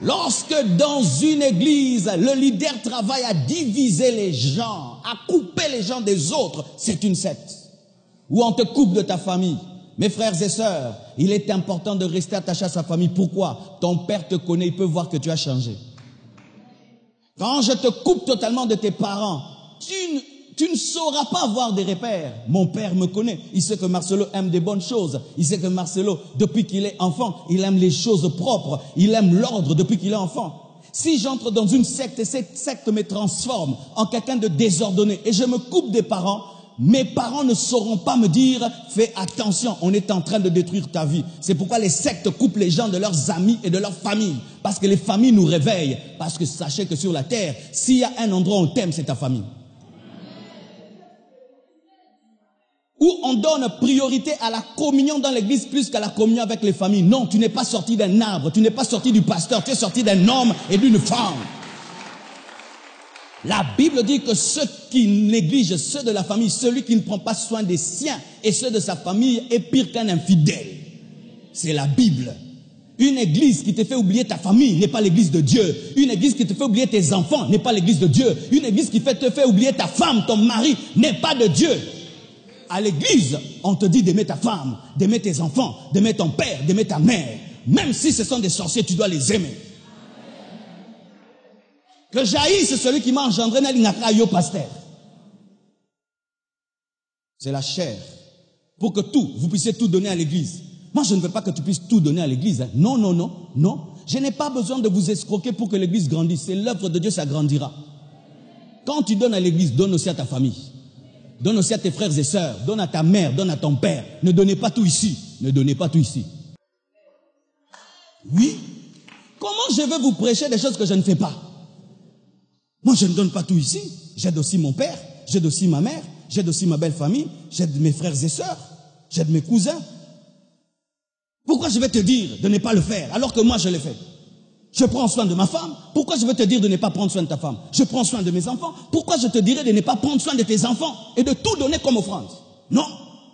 Lorsque dans une église, le leader travaille à diviser les gens, à couper les gens des autres, c'est une secte. Ou on te coupe de ta famille. Mes frères et sœurs, il est important de rester attaché à sa famille. Pourquoi? Ton père te connaît, il peut voir que tu as changé. Quand je te coupe totalement de tes parents, tu ne sauras pas avoir des repères. Mon père me connaît. Il sait que Marcelo aime des bonnes choses. Il sait que Marcelo, depuis qu'il est enfant, il aime les choses propres. Il aime l'ordre depuis qu'il est enfant. Si j'entre dans une secte et cette secte me transforme en quelqu'un de désordonné et je me coupe des parents, mes parents ne sauront pas me dire « Fais attention, on est en train de détruire ta vie ». C'est pourquoi les sectes coupent les gens de leurs amis et de leurs familles. Parce que les familles nous réveillent. Parce que sachez que sur la terre, s'il y a un endroit où on t'aime, c'est ta famille. Où on donne priorité à la communion dans l'église plus qu'à la communion avec les familles. Non, tu n'es pas sorti d'un arbre, tu n'es pas sorti du pasteur, tu es sorti d'un homme et d'une femme. La Bible dit que ceux qui négligent ceux de la famille, celui qui ne prend pas soin des siens et ceux de sa famille est pire qu'un infidèle. C'est la Bible. Une église qui te fait oublier ta famille n'est pas l'église de Dieu. Une église qui te fait oublier tes enfants n'est pas l'église de Dieu. Une église qui te fait oublier ta femme, ton mari n'est pas de Dieu. À l'église, on te dit d'aimer ta femme, d'aimer tes enfants, d'aimer ton père, d'aimer ta mère. Même si ce sont des sorciers, tu dois les aimer. Que jaillisse celui qui m'a engendré, pasteur. C'est la chair. Pour que vous puissiez tout donner à l'église. Moi, je ne veux pas que tu puisses tout donner à l'église. Hein. Non, non, non, non. Je n'ai pas besoin de vous escroquer pour que l'église grandisse. C'est l'œuvre de Dieu, ça grandira. Quand tu donnes à l'église, donne aussi à ta famille. Donne aussi à tes frères et sœurs. Donne à ta mère, donne à ton père. Ne donnez pas tout ici. Ne donnez pas tout ici. Oui. Comment je veux vous prêcher des choses que je ne fais pas? Moi, je ne donne pas tout ici. J'aide aussi mon père. J'aide aussi ma mère. J'aide aussi ma belle famille. J'aide mes frères et sœurs. J'aide mes cousins. Pourquoi je vais te dire de ne pas le faire alors que moi je l'ai fait? Je prends soin de ma femme. Pourquoi je vais te dire de ne pas prendre soin de ta femme? Je prends soin de mes enfants. Pourquoi je te dirais de ne pas prendre soin de tes enfants et de tout donner comme offrande? Non.